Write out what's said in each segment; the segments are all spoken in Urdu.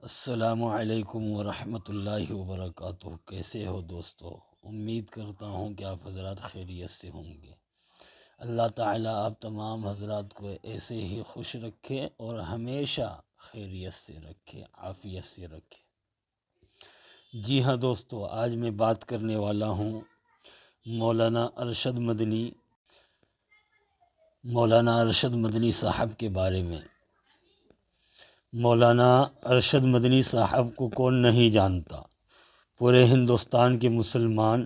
السلام علیکم ورحمۃ اللہ وبرکاتہ۔ کیسے ہو دوستو؟ امید کرتا ہوں کہ آپ حضرات خیریت سے ہوں گے۔ اللہ تعالیٰ آپ تمام حضرات کو ایسے ہی خوش رکھے اور ہمیشہ خیریت سے رکھے، عافیت سے رکھے۔ جی ہاں دوستو، آج میں بات کرنے والا ہوں مولانا ارشد مدنی صاحب کے بارے میں۔ مولانا ارشد مدنی صاحب کو کون نہیں جانتا؟ پورے ہندوستان کے مسلمان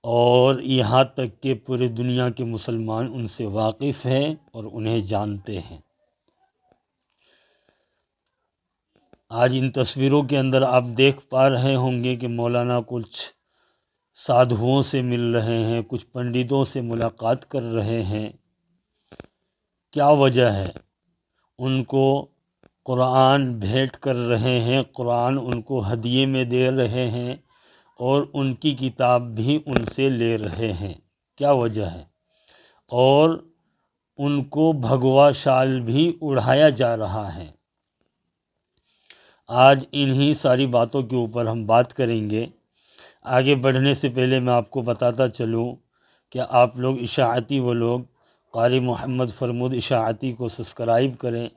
اور یہاں تک کہ پورے دنیا کے مسلمان ان سے واقف ہیں اور انہیں جانتے ہیں۔ آج ان تصویروں کے اندر آپ دیکھ پا رہے ہوں گے کہ مولانا کچھ سادھوؤں سے مل رہے ہیں، کچھ پنڈتوں سے ملاقات کر رہے ہیں۔ کیا وجہ ہے؟ ان کو قرآن بھیٹ کر رہے ہیں، قرآن ان کو ہدیے میں دے رہے ہیں اور ان کی کتاب بھی ان سے لے رہے ہیں۔ کیا وجہ ہے؟ اور ان کو بھگوا شال بھی اڑھایا جا رہا ہے۔ آج انہی ساری باتوں کے اوپر ہم بات کریں گے۔ آگے بڑھنے سے پہلے میں آپ کو بتاتا چلوں کہ آپ لوگ اشاعتی لوگ قاری محمد فرمود اشاعتی کو سبسکرائب کریں،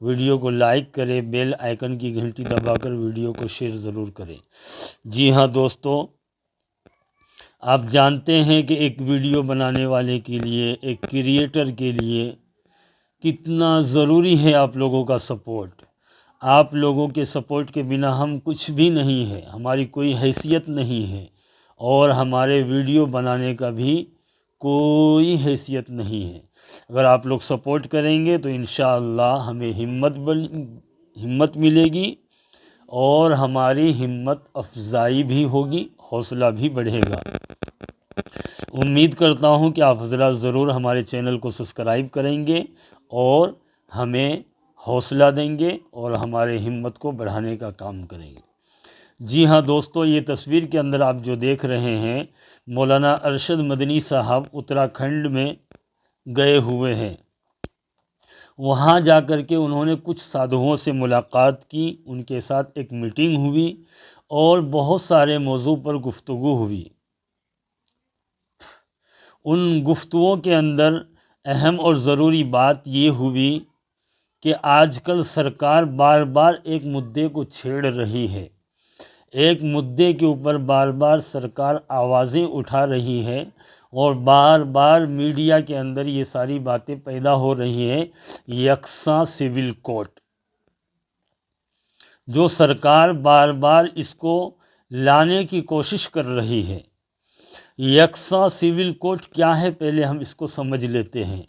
ویڈیو کو لائک کریں، بیل آئیکن کی گھنٹی دبا کر ویڈیو کو شیئر ضرور کریں۔ جی ہاں دوستو، آپ جانتے ہیں کہ ایک ویڈیو بنانے والے کے لیے، ایک کریئٹر کے لیے کتنا ضروری ہے آپ لوگوں کا سپورٹ۔ آپ لوگوں کے سپورٹ کے بنا ہم کچھ بھی نہیں ہے، ہماری کوئی حیثیت نہیں ہے اور ہمارے ویڈیو بنانے کا بھی کوئی حیثیت نہیں ہے۔ اگر آپ لوگ سپورٹ کریں گے تو انشاءاللہ ہمیں ہمت ملے گی اور ہماری ہمت افزائی بھی ہوگی، حوصلہ بھی بڑھے گا۔ امید کرتا ہوں کہ آپ حضرات ضرور ہمارے چینل کو سبسکرائب کریں گے اور ہمیں حوصلہ دیں گے اور ہمارے ہمت کو بڑھانے کا کام کریں گے۔ جی ہاں دوستو، یہ تصویر کے اندر آپ جو دیکھ رہے ہیں، مولانا ارشد مدنی صاحب اتراکھنڈ میں گئے ہوئے ہیں۔ وہاں جا کر کے انہوں نے کچھ سادھوؤں سے ملاقات کی، ان کے ساتھ ایک میٹنگ ہوئی اور بہت سارے موضوع پر گفتگو ہوئی۔ ان گفتگوؤں کے اندر اہم اور ضروری بات یہ ہوئی کہ آج کل سرکار بار بار ایک مدعے کو چھیڑ رہی ہے، ایک مدعے کے اوپر بار بار سرکار آوازیں اٹھا رہی ہے اور بار بار میڈیا کے اندر یہ ساری باتیں پیدا ہو رہی ہیں۔ یکساں سول کوڈ، جو سرکار بار بار اس کو لانے کی کوشش کر رہی ہے۔ یکساں سول کوڈ کیا ہے؟ پہلے ہم اس کو سمجھ لیتے ہیں۔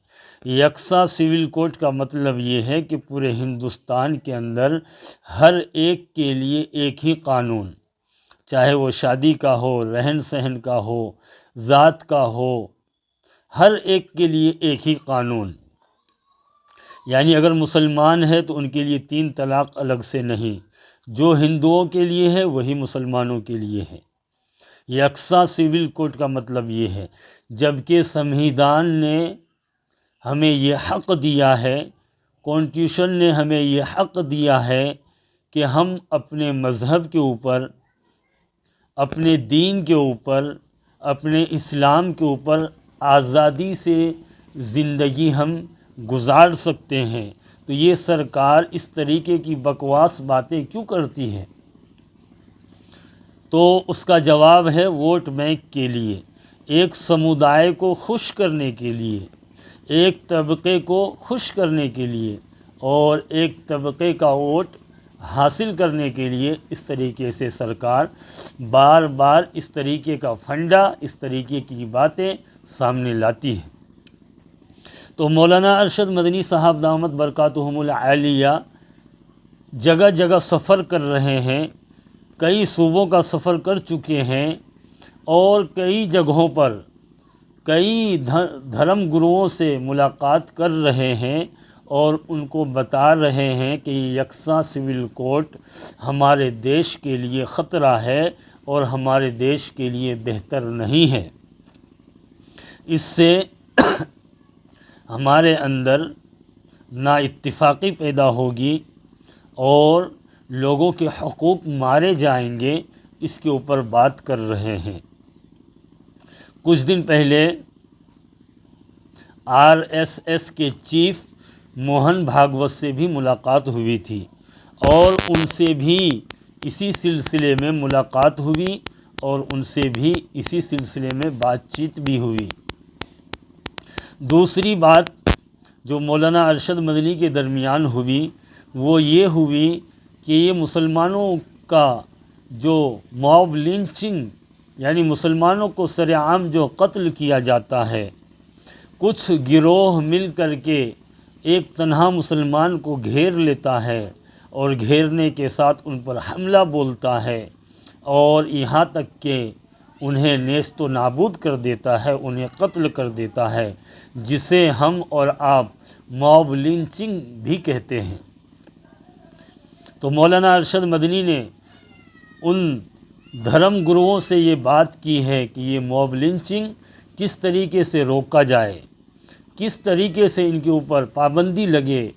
یکساں سول کوڈ کا مطلب یہ ہے کہ پورے ہندوستان کے اندر ہر ایک کے لیے ایک ہی قانون، چاہے وہ شادی کا ہو، رہن سہن کا ہو، ذات کا ہو، ہر ایک کے لیے ایک ہی قانون۔ یعنی اگر مسلمان ہے تو ان کے لیے 3 طلاق الگ سے نہیں، جو ہندوؤں کے لیے ہے وہی مسلمانوں کے لیے ہے۔ یکساں سول کوڈ کا مطلب یہ ہے، جبکہ سمویدھان نے ہمیں یہ حق دیا ہے، کانسٹیٹیوشن نے ہمیں یہ حق دیا ہے کہ ہم اپنے مذہب کے اوپر، اپنے دین کے اوپر، اپنے اسلام کے اوپر آزادی سے زندگی ہم گزار سکتے ہیں، تو یہ سرکار اس طریقے کی بکواس باتیں کیوں کرتی ہے؟ تو اس کا جواب ہے ووٹ بینک کے لیے، ایک سمودائے کو خوش کرنے کے لیے، ایک طبقے کو خوش کرنے کے لیے اور ایک طبقے کا ووٹ حاصل کرنے کے لیے اس طریقے سے سرکار بار بار اس طریقے کا فنڈا، اس طریقے کی باتیں سامنے لاتی ہے۔ تو مولانا ارشد مدنی صاحب دامت برکاتہم العالیہ جگہ جگہ سفر کر رہے ہیں، کئی صوبوں کا سفر کر چکے ہیں اور کئی جگہوں پر کئی دھرم گروؤں سے ملاقات کر رہے ہیں اور ان کو بتا رہے ہیں کہ یکساں سول کوڈ ہمارے دیش کے لیے خطرہ ہے اور ہمارے دیش کے لیے بہتر نہیں ہے۔ اس سے ہمارے اندر نا اتفاقی پیدا ہوگی اور لوگوں کے حقوق مارے جائیں گے، اس کے اوپر بات کر رہے ہیں۔ کچھ دن پہلے RSS کے چیف موہن بھاگوت سے بھی ملاقات ہوئی تھی، اور ان سے بھی اسی سلسلے میں ملاقات ہوئی، اور ان سے بھی اسی سلسلے میں بات چیت بھی ہوئی۔ دوسری بات جو مولانا ارشد مدنی کے درمیان ہوئی وہ یہ ہوئی کہ یہ مسلمانوں کا جو موب لنچنگ، یعنی مسلمانوں کو سر عام جو قتل کیا جاتا ہے، کچھ گروہ مل کر کے ایک تنہا مسلمان کو گھیر لیتا ہے، اور گھیرنے کے ساتھ ان پر حملہ بولتا ہے، اور یہاں تک کہ انہیں نیست و نابود کر دیتا ہے، انہیں قتل کر دیتا ہے، جسے ہم اور آپ موب لنچنگ بھی کہتے ہیں۔ تو مولانا ارشد مدنی نے ان دھرم گروؤں سے یہ بات کی ہے کہ یہ موب لنچنگ کس طریقے سے روکا جائے، کس طریقے سے ان کے اوپر پابندی لگے،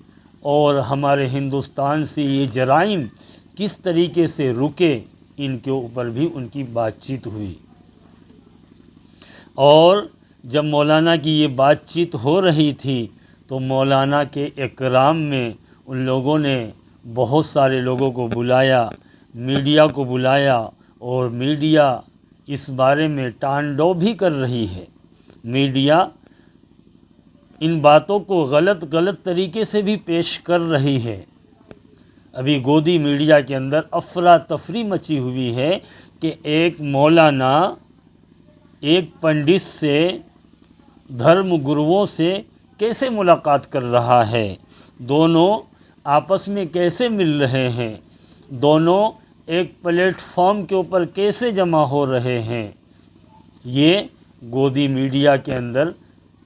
اور ہمارے ہندوستان سے یہ جرائم کس طریقے سے رکے، ان کے اوپر بھی ان کی بات چیت ہوئی۔ اور جب مولانا کی یہ بات چیت ہو رہی تھی تو مولانا کے اکرام میں ان لوگوں نے بہت سارے لوگوں کو بلایا، میڈیا کو بلایا، اور میڈیا اس بارے میں ٹانڈو بھی کر رہی ہے۔ میڈیا ان باتوں کو غلط طریقے سے بھی پیش کر رہی ہے۔ ابھی گودی میڈیا کے اندر افراتفری مچی ہوئی ہے کہ ایک مولانا ایک پنڈت سے، دھرم گروؤں سے کیسے ملاقات کر رہا ہے، دونوں آپس میں کیسے مل رہے ہیں، دونوں ایک پلیٹ فارم کے اوپر کیسے جمع ہو رہے ہیں۔ یہ گودی میڈیا کے اندر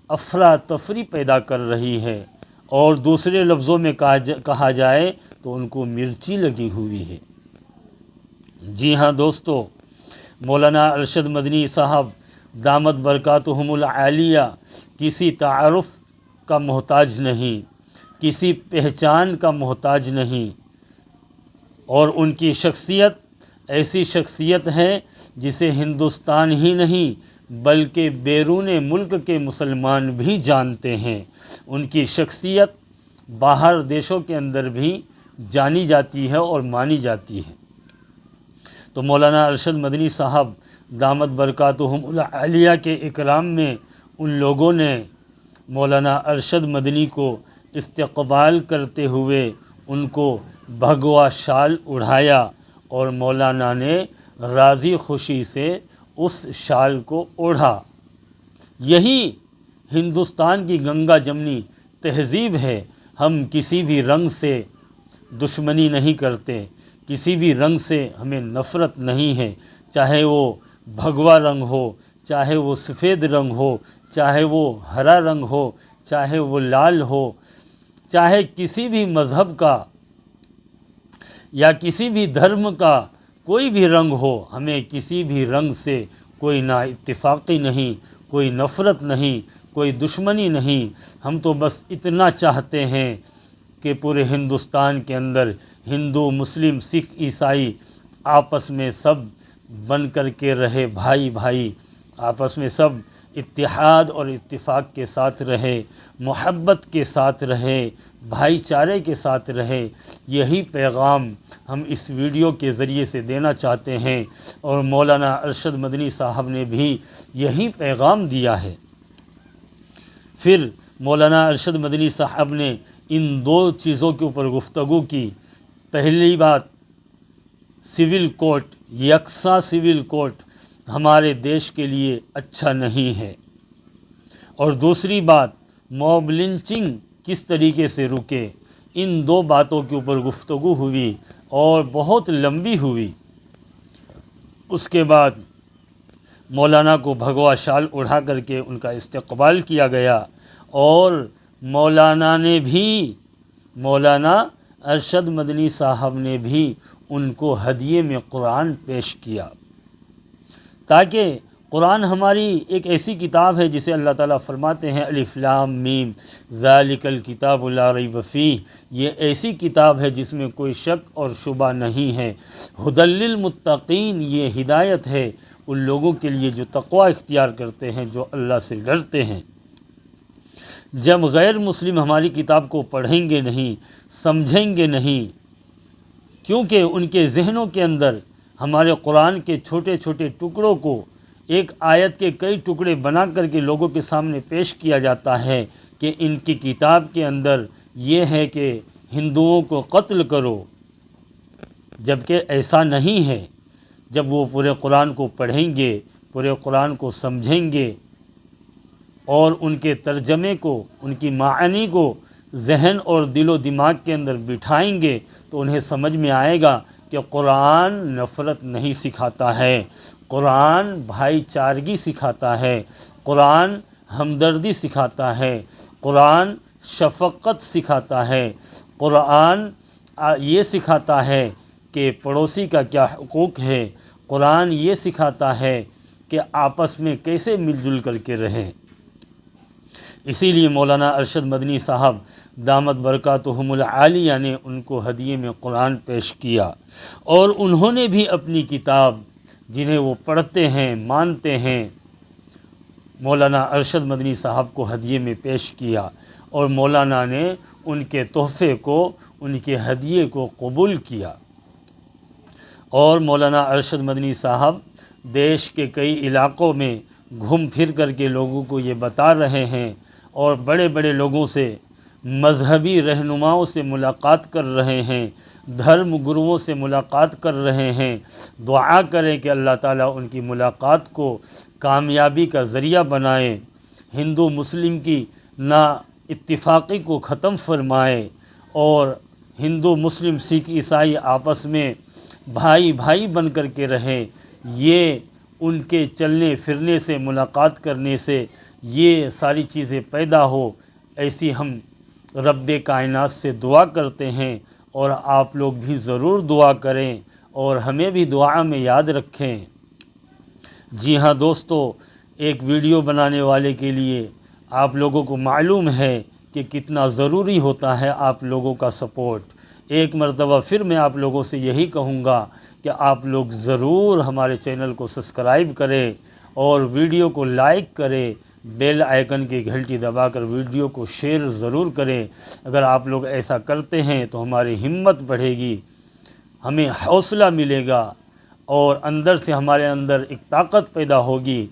افراتفری پیدا کر رہی ہے، اور دوسرے لفظوں میں کہا جائے تو ان کو مرچی لگی ہوئی ہے۔ جی ہاں دوستو، مولانا ارشد مدنی صاحب دامت برکاتہم العالیہ کسی تعارف کا محتاج نہیں، کسی پہچان کا محتاج نہیں، اور ان کی شخصیت ایسی شخصیت ہے جسے ہندوستان ہی نہیں بلکہ بیرون ملک کے مسلمان بھی جانتے ہیں۔ ان کی شخصیت باہر دیشوں کے اندر بھی جانی جاتی ہے اور مانی جاتی ہے۔ تو مولانا ارشد مدنی صاحب دامت برکاتہم العالیہ کے اکرام میں ان لوگوں نے مولانا ارشد مدنی کو استقبال کرتے ہوئے ان کو بھگوا شال اڑھایا، اور مولانا نے راضی خوشی سے اس شال کو اوڑھا۔ یہی ہندوستان کی گنگا جمنی تہذیب ہے۔ ہم کسی بھی رنگ سے دشمنی نہیں کرتے، کسی بھی رنگ سے ہمیں نفرت نہیں ہے، چاہے وہ بھگوا رنگ ہو، چاہے وہ سفید رنگ ہو، چاہے وہ ہرا رنگ ہو، چاہے وہ لال ہو، چاہے کسی بھی مذہب کا یا کسی بھی دھرم کا کوئی بھی رنگ ہو، ہمیں کسی بھی رنگ سے کوئی نا اتفاقی نہیں، کوئی نفرت نہیں، کوئی دشمنی نہیں۔ ہم تو بس اتنا چاہتے ہیں کہ پورے ہندوستان کے اندر ہندو، مسلم، سکھ، عیسائی آپس میں سب بن کر کے رہے، بھائی بھائی آپس میں سب اتحاد اور اتفاق کے ساتھ رہے، محبت کے ساتھ رہے، بھائی چارے کے ساتھ رہے۔ یہی پیغام ہم اس ویڈیو کے ذریعے سے دینا چاہتے ہیں، اور مولانا ارشد مدنی صاحب نے بھی یہی پیغام دیا ہے۔ پھر مولانا ارشد مدنی صاحب نے ان دو چیزوں کے اوپر گفتگو کی۔ پہلی بات، سول کوڈ، یکساں سول کوڈ ہمارے دیش کے لیے اچھا نہیں ہے، اور دوسری بات موب لنچنگ کس طریقے سے رکے۔ ان دو باتوں کے اوپر گفتگو ہوئی اور بہت لمبی ہوئی۔ اس کے بعد مولانا کو بھگوا شال اڑھا کر کے ان کا استقبال کیا گیا، اور مولانا نے بھی، مولانا ارشد مدنی صاحب نے بھی ان کو ہدیے میں قرآن پیش کیا، تاکہ قرآن ہماری ایک ایسی کتاب ہے جسے اللہ تعالیٰ فرماتے ہیں الف لام میم ذالک الکتاب لا ریب فیہ، یہ ایسی کتاب ہے جس میں کوئی شک اور شبہ نہیں ہے، ھدی للمتقین، یہ ہدایت ہے ان لوگوں کے لیے جو تقوی اختیار کرتے ہیں، جو اللہ سے ڈرتے ہیں۔ جب غیر مسلم ہماری کتاب کو پڑھیں گے نہیں، سمجھیں گے نہیں، کیونکہ ان کے ذہنوں کے اندر ہمارے قرآن کے چھوٹے چھوٹے ٹکڑوں کو ایک آیت کے کئی ٹکڑے بنا کر کے لوگوں کے سامنے پیش کیا جاتا ہے کہ ان کی کتاب کے اندر یہ ہے کہ ہندوؤں کو قتل کرو، جبکہ ایسا نہیں ہے۔ جب وہ پورے قرآن کو پڑھیں گے، پورے قرآن کو سمجھیں گے اور ان کے ترجمے کو، ان کی معانی کو ذہن اور دل و دماغ کے اندر بٹھائیں گے تو انہیں سمجھ میں آئے گا کہ قرآن نفرت نہیں سکھاتا ہے، قرآن بھائی چارگی سکھاتا ہے، قرآن ہمدردی سکھاتا ہے، قرآن شفقت سکھاتا ہے، قرآن یہ سکھاتا ہے کہ پڑوسی کا کیا حقوق ہے، قرآن یہ سکھاتا ہے کہ آپس میں کیسے مل جل کر کے رہیں۔ اسی لیے مولانا ارشد مدنی صاحب دامت برکاتہم العالیہ نے ان کو ہدیے میں قرآن پیش کیا، اور انہوں نے بھی اپنی کتاب جنہیں وہ پڑھتے ہیں، مانتے ہیں، مولانا ارشد مدنی صاحب کو ہدیے میں پیش کیا، اور مولانا نے ان کے تحفے کو، ان کے ہدیے کو قبول کیا۔ اور مولانا ارشد مدنی صاحب دیش کے کئی علاقوں میں گھوم پھر کر کے لوگوں کو یہ بتا رہے ہیں، اور بڑے بڑے لوگوں سے، مذہبی رہنماؤں سے ملاقات کر رہے ہیں، دھرم گروؤں سے ملاقات کر رہے ہیں۔ دعا کریں کہ اللہ تعالیٰ ان کی ملاقات کو کامیابی کا ذریعہ بنائے، ہندو مسلم کی نا اتفاقی کو ختم فرمائے، اور ہندو مسلم سکھ عیسائی آپس میں بھائی بھائی بن کر کے رہیں۔ یہ ان کے چلنے پھرنے سے، ملاقات کرنے سے یہ ساری چیزیں پیدا ہو، ایسی ہم رب کائنات سے دعا کرتے ہیں، اور آپ لوگ بھی ضرور دعا کریں اور ہمیں بھی دعا میں یاد رکھیں۔ جی ہاں دوستو، ایک ویڈیو بنانے والے کے لیے آپ لوگوں کو معلوم ہے کہ کتنا ضروری ہوتا ہے آپ لوگوں کا سپورٹ۔ ایک مرتبہ پھر میں آپ لوگوں سے یہی کہوں گا کہ آپ لوگ ضرور ہمارے چینل کو سبسکرائب کریں اور ویڈیو کو لائک کریں، بیل آئیکن کی گھنٹی دبا کر ویڈیو کو شیئر ضرور کریں۔ اگر آپ لوگ ایسا کرتے ہیں تو ہماری ہمت بڑھے گی، ہمیں حوصلہ ملے گا، اور اندر سے ہمارے اندر ایک طاقت پیدا ہوگی۔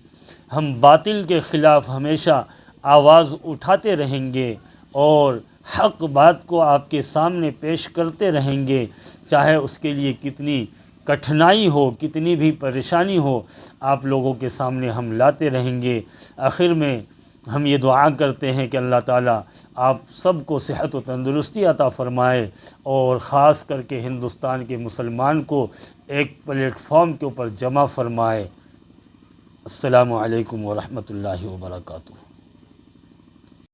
ہم باطل کے خلاف ہمیشہ آواز اٹھاتے رہیں گے اور حق بات کو آپ کے سامنے پیش کرتے رہیں گے، چاہے اس کے لیے کتنی کٹھنائی ہو، کتنی بھی پریشانی ہو، آپ لوگوں کے سامنے ہم لاتے رہیں گے۔ آخر میں ہم یہ دعا کرتے ہیں کہ اللہ تعالیٰ آپ سب کو صحت و تندرستی عطا فرمائے، اور خاص کر کے ہندوستان کے مسلمان کو ایک پلیٹ فارم کے اوپر جمع فرمائے۔ السلام علیکم ورحمۃ اللہ وبرکاتہ۔